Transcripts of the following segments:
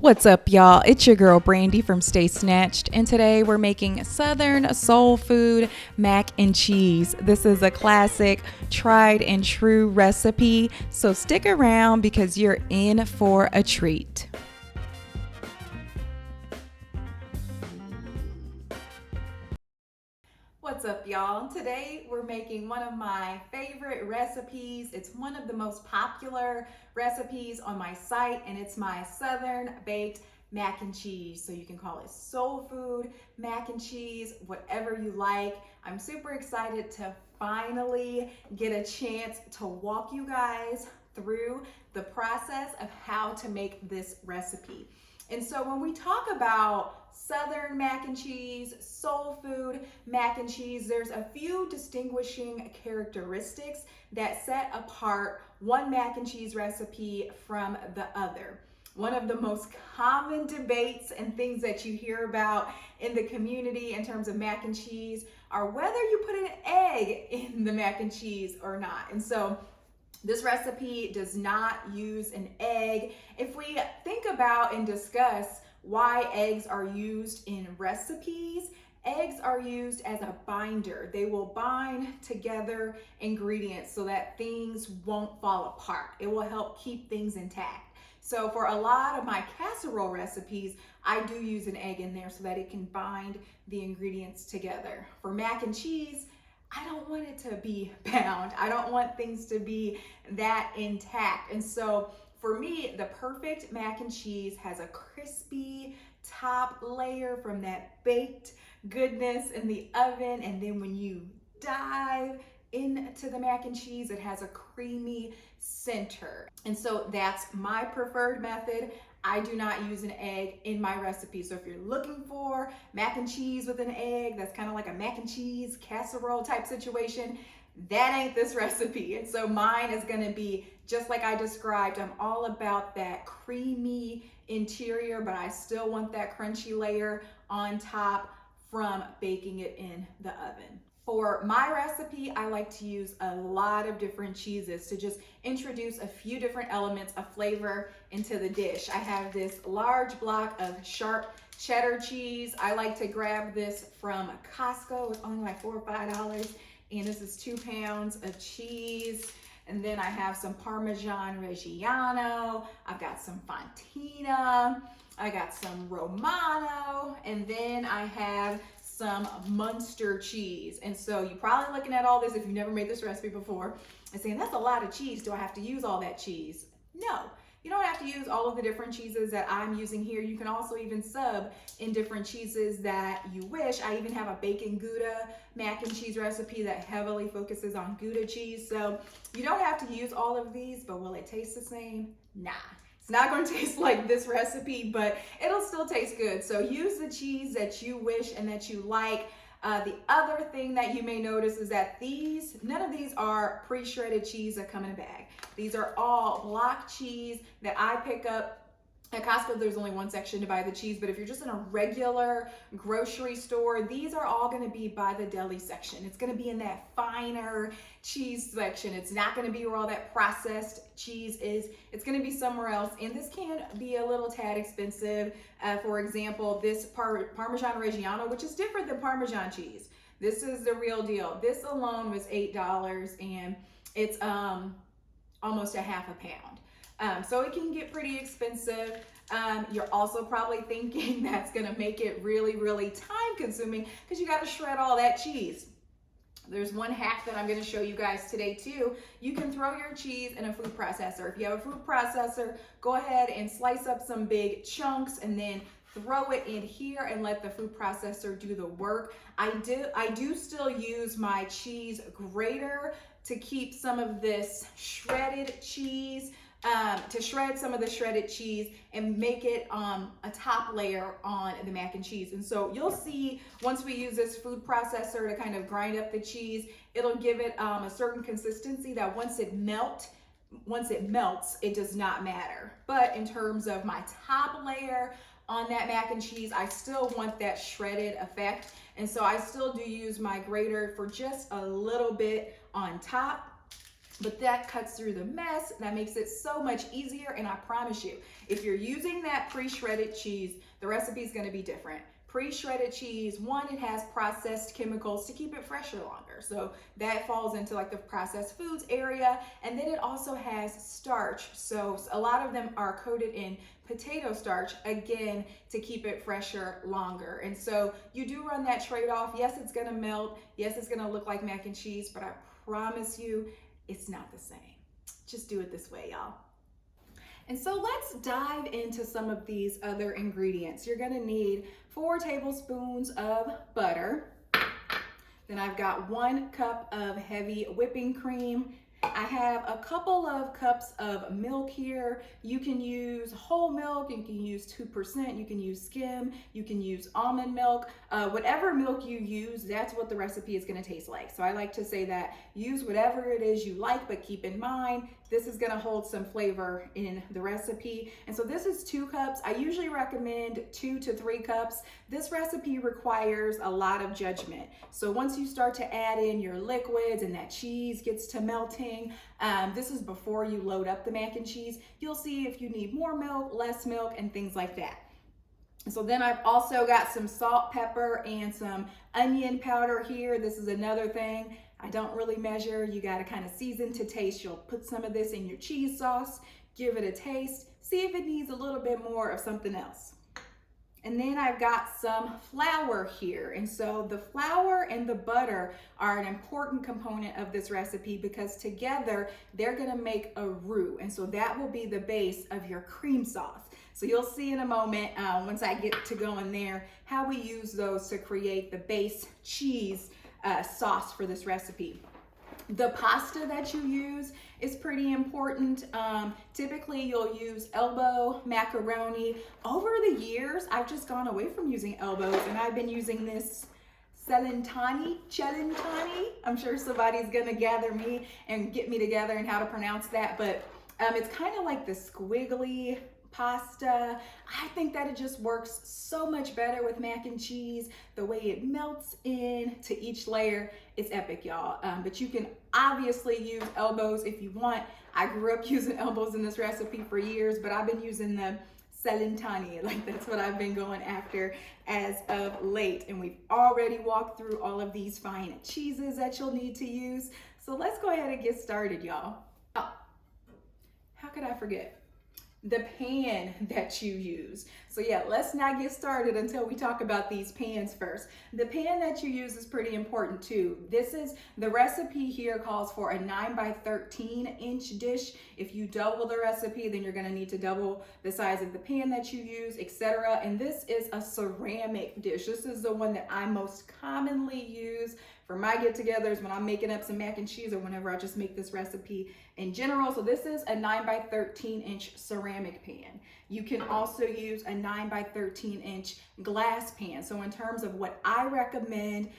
What's up, y'all? It's your girl Brandy from Stay Snatched, and today we're making Southern soul food mac and cheese. This is a classic, tried and true recipe, so stick around because you're in for a treat. What's up, y'all? Today we're making one of my favorite recipes. It's one of the most popular recipes on my site, and it's my Southern baked mac and cheese. So you can call it soul food, mac and cheese, whatever you like. I'm super excited to finally get a chance to walk you guys through the process of how to make this recipe. And so when we talk about Southern mac and cheese, soul food mac and cheese, there's a few distinguishing characteristics that set apart one mac and cheese recipe from the other. One of the most common debates and things that you hear about in the community in terms of mac and cheese are whether you put an egg in the mac and cheese or not. And so this recipe does not use an egg. If we think about and discuss why eggs are used in recipes, eggs are used as a binder. They will bind together ingredients so that things won't fall apart. It will help keep things intact. So for a lot of my casserole recipes, I do use an egg in there so that it can bind the ingredients together. For mac and cheese, I don't want it to be bound. I don't want things to be that intact. And so for me, the perfect mac and cheese has a crispy top layer from that baked goodness in the oven. And then when you dive into the mac and cheese, it has a creamy center. And so that's my preferred method. I do not use an egg in my recipe. So if you're looking for mac and cheese with an egg, that's kind of like a mac and cheese casserole type situation, that ain't this recipe. And so mine is gonna be just like I described. I'm all about that creamy interior, but I still want that crunchy layer on top from baking it in the oven. For my recipe, I like to use a lot of different cheeses to just introduce a few different elements of flavor into the dish. I have this large block of sharp cheddar cheese. I like to grab this from Costco. It's only like $4 or $5. And this is 2 pounds of cheese. And then I have some parmigiano reggiano. I've got some fontina. I got some romano. And then I have some muenster cheese. And so you're probably looking at all this if you've never made this recipe before and saying, that's a lot of cheese. Do I have to use all that cheese? No, you don't have to use all of the different cheeses that I'm using here. You can also even sub in different cheeses that you wish. I even have a bacon Gouda mac and cheese recipe that heavily focuses on Gouda cheese. So you don't have to use all of these, but will it taste the same? Nah. It's not going to taste like this recipe, but it'll still taste good. So use the cheese that you wish and that you like. The other thing that you may notice is that none of these are pre-shredded cheese that come in a bag. These are all block cheese that I pick up. At Costco, there's only one section to buy the cheese, but if you're just in a regular grocery store, these are all gonna be by the deli section. It's gonna be in that finer cheese section. It's not gonna be where all that processed cheese is. It's gonna be somewhere else, and this can be a little tad expensive. For example, this Parmigiano Reggiano, which is different than Parmesan cheese. This is the real deal. This alone was $8, and it's almost a half a pound. So it can get pretty expensive. You're also probably thinking that's gonna make it really, really time consuming because you gotta shred all that cheese. There's one hack that I'm gonna show you guys today too. You can throw your cheese in a food processor. If you have a food processor, go ahead and slice up some big chunks and then throw it in here and let the food processor do the work. I do still use my cheese grater to keep some of this shredded cheese, to shred some of the shredded cheese and make it a top layer on the mac and cheese. And so you'll see once we use this food processor to kind of grind up the cheese, it'll give it a certain consistency that once it melts, it does not matter. But in terms of my top layer on that mac and cheese, I still want that shredded effect. And so I still do use my grater for just a little bit on top. But that cuts through the mess. That makes it so much easier. And I promise you, if you're using that pre-shredded cheese, the recipe is going to be different. Pre-shredded cheese, one, it has processed chemicals to keep it fresher longer. So that falls into like the processed foods area. And then it also has starch. So a lot of them are coated in potato starch, again, to keep it fresher longer. And so you do run that trade-off. Yes, it's going to melt. Yes, it's going to look like mac and cheese, but I promise you, it's not the same. Just do it this way, y'all. And so let's dive into some of these other ingredients. You're gonna need 4 tablespoons of butter. Then I've got 1 cup of heavy whipping cream. I have a couple of cups of milk here. You can use whole milk, you can use 2%, you can use skim, you can use almond milk. Whatever milk you use, that's what the recipe is gonna taste like. So I like to say that use whatever it is you like, but keep in mind, this is gonna hold some flavor in the recipe. And so this is 2 cups. I usually recommend 2 to 3 cups. This recipe requires a lot of judgment. So once you start to add in your liquids and that cheese gets to melting, this is before you load up the mac and cheese. You'll see if you need more milk, less milk, and things like that. So then I've also got some salt, pepper, and some onion powder here. This is another thing. I don't really measure. You got to kind of season to taste. You'll put some of this in your cheese sauce, give it a taste, see if it needs a little bit more of something else. And then I've got some flour here. And so the flour and the butter are an important component of this recipe because together they're gonna make a roux. And so that will be the base of your cream sauce. So you'll see in a moment, once I get to going there, how we use those to create the base cheese sauce for this recipe. The pasta that you use is pretty important. Typically you'll use elbow macaroni. Over the years, I've just gone away from using elbows and I've been using this cellentani. I'm sure somebody's gonna gather me and get me together and how to pronounce that, but it's kind of like the squiggly pasta. I think that it just works so much better with mac and cheese. The way it melts in to each layer, it's epic, y'all. But you can obviously use elbows if you want. I grew up using elbows in this recipe for years, but I've been using the cellentani. Like that's what I've been going after as of late. And we've already walked through all of these fine cheeses that you'll need to use. So let's go ahead and get started, y'all. Oh, how could I forget? The pan that you use. So yeah, let's not get started until we talk about these pans first. The pan that you use is pretty important too. This is, the recipe here calls for a 9 by 13 inch dish. If you double the recipe, then you're gonna need to double the size of the pan that you use, etc. And this is a ceramic dish. This is the one that I most commonly use for my get-togethers when I'm making up some mac and cheese or whenever I just make this recipe in general. So this is a 9 by 13 inch ceramic pan. You can also use a 9 by 13 inch glass pan. So in terms of what I recommend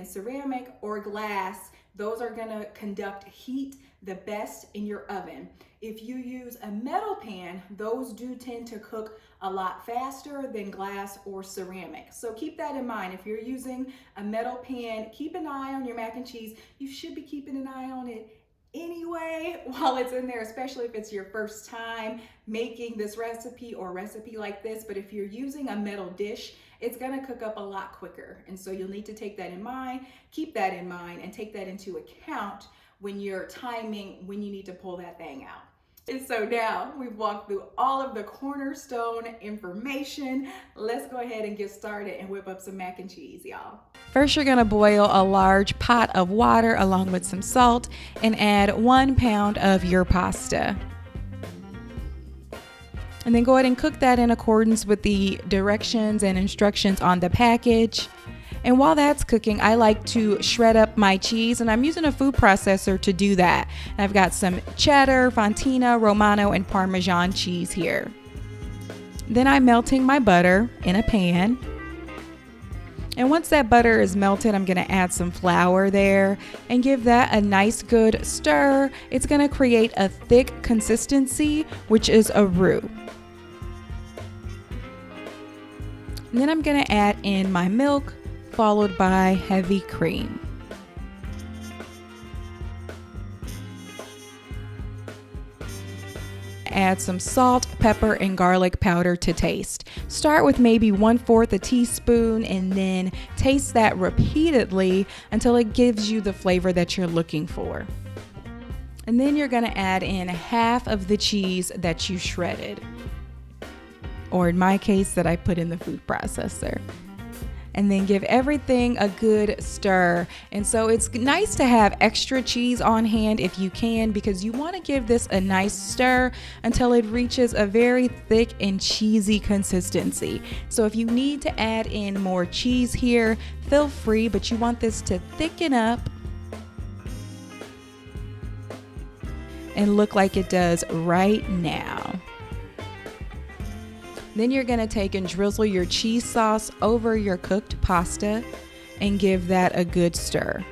ceramic or glass. Those are gonna conduct heat the best in your oven. If you use a metal pan, those do tend to cook a lot faster than glass or ceramic. So keep that in mind. If you're using a metal pan, keep an eye on your mac and cheese. You should be keeping an eye on it anyway while it's in there, especially if it's your first time making this recipe or recipe like this. But if you're using a metal dish, it's gonna cook up a lot quicker. And so you'll need to take that in mind, keep that in mind, and take that into account when you're timing when you need to pull that thing out. And so now we've walked through all of the cornerstone information. Let's go ahead and get started and whip up some mac and cheese, y'all. First, you're gonna boil a large pot of water along with some salt and add 1 pound of your pasta. And then go ahead and cook that in accordance with the directions and instructions on the package. And while that's cooking, I like to shred up my cheese, and I'm using a food processor to do that. And I've got some cheddar, fontina, romano, and parmesan cheese here. Then I'm melting my butter in a pan. And once that butter is melted, I'm gonna add some flour there and give that a nice good stir. It's gonna create a thick consistency, which is a roux. And then I'm gonna add in my milk, followed by heavy cream. add some salt, pepper, and garlic powder to taste. Start with maybe 1/4 a teaspoon and then taste that repeatedly until it gives you the flavor that you're looking for. And then you're gonna add in half of the cheese that you shredded, or in my case that I put in the food processor. And then give everything a good stir. And so it's nice to have extra cheese on hand if you can, because you want to give this a nice stir until it reaches a very thick and cheesy consistency. So if you need to add in more cheese here, feel free, but you want this to thicken up and look like it does right now. Then you're gonna take and drizzle your cheese sauce over your cooked pasta and give that a good stir.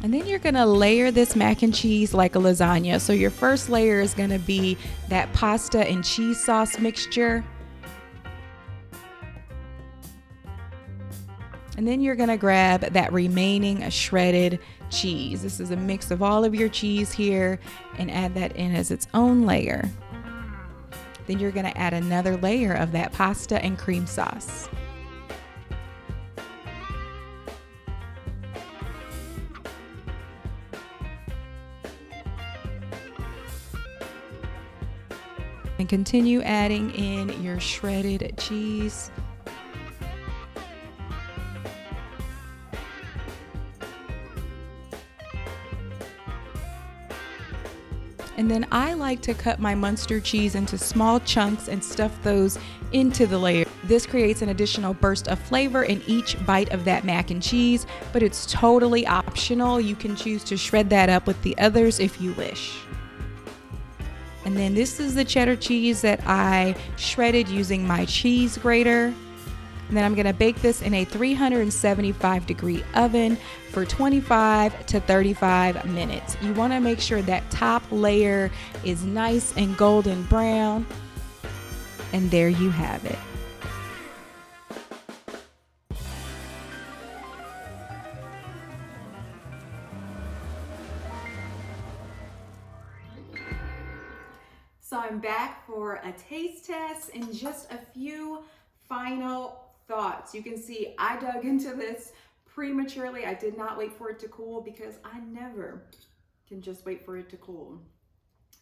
And then you're gonna layer this mac and cheese like a lasagna. So your first layer is gonna be that pasta and cheese sauce mixture. And then you're gonna grab that remaining shredded cheese. This is a mix of all of your cheese here, and add that in as its own layer. Then you're gonna add another layer of that pasta and cream sauce. And continue adding in your shredded cheese. And then I like to cut my Muenster cheese into small chunks and stuff those into the layer. This creates an additional burst of flavor in each bite of that mac and cheese, but it's totally optional. You can choose to shred that up with the others if you wish. And then this is the cheddar cheese that I shredded using my cheese grater. And then I'm gonna bake this in a 375-degree oven for 25 to 35 minutes. You wanna make sure that top layer is nice and golden brown. And there you have it. So I'm back for a taste test and just a few final thoughts. You can see I dug into this prematurely. I did not wait for it to cool because I never can just wait for it to cool.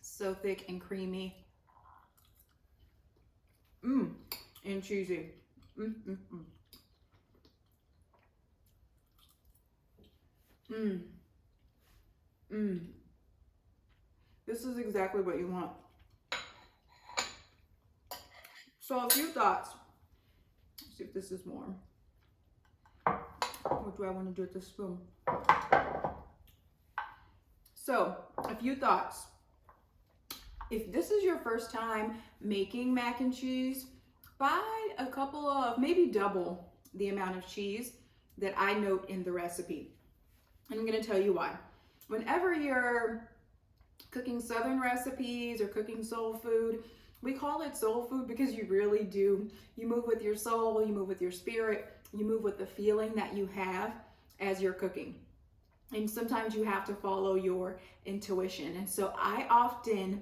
So thick and creamy. And cheesy. This is exactly what you want. So a few thoughts. Let's see if this is warm. What do I want to do with this spoon? So, a few thoughts. If this is your first time making mac and cheese, buy a couple of, maybe double the amount of cheese that I note in the recipe. And I'm going to tell you why. Whenever you're cooking Southern recipes or cooking soul food, we call it soul food because you really do. You move with your soul, you move with your spirit, you move with the feeling that you have as you're cooking. And sometimes you have to follow your intuition. And so I often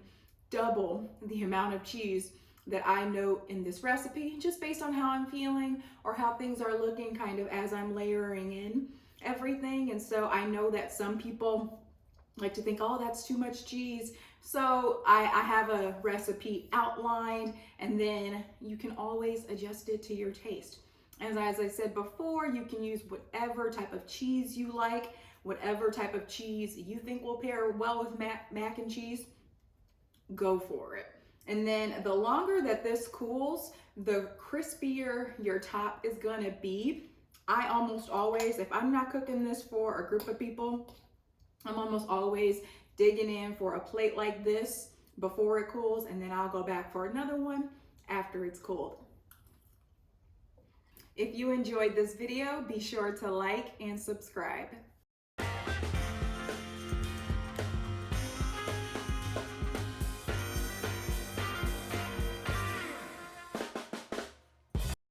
double the amount of cheese that I note in this recipe just based on how I'm feeling or how things are looking kind of as I'm layering in everything. And so I know that some people like to think, oh, that's too much cheese. So I have a recipe outlined, and then you can always adjust it to your taste. And as I said before, you can use whatever type of cheese you like, whatever type of cheese you think will pair well with mac and cheese, go for it. And then the longer that this cools, the crispier your top is gonna be. I almost always, if I'm not cooking this for a group of people, I'm almost always digging in for a plate like this before it cools, and then I'll go back for another one after it's cooled. If you enjoyed this video, be sure to like and subscribe.